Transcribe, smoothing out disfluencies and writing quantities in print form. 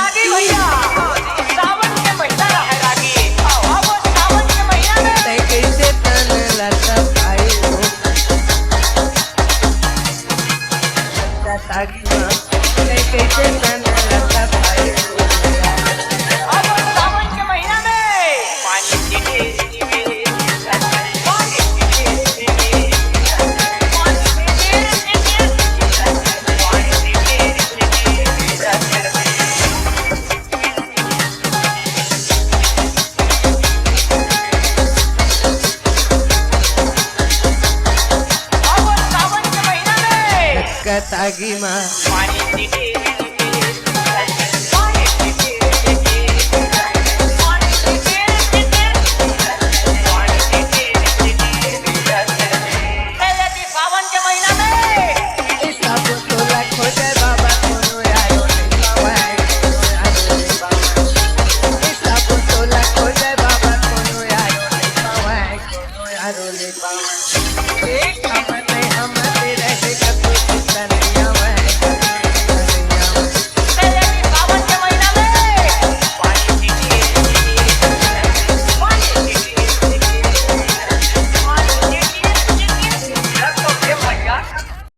रागी भैया सावन के महीना रहे रागी अब सावन के महीना में तय कैसे तन लता भाई हो तागी माँ तय कैसे तन लता भाई हो अब सावन के महीना में पानी की ढेरी में पानी की ढेरी में पानी की ढेरी अब सावन के महीना में तागी माँ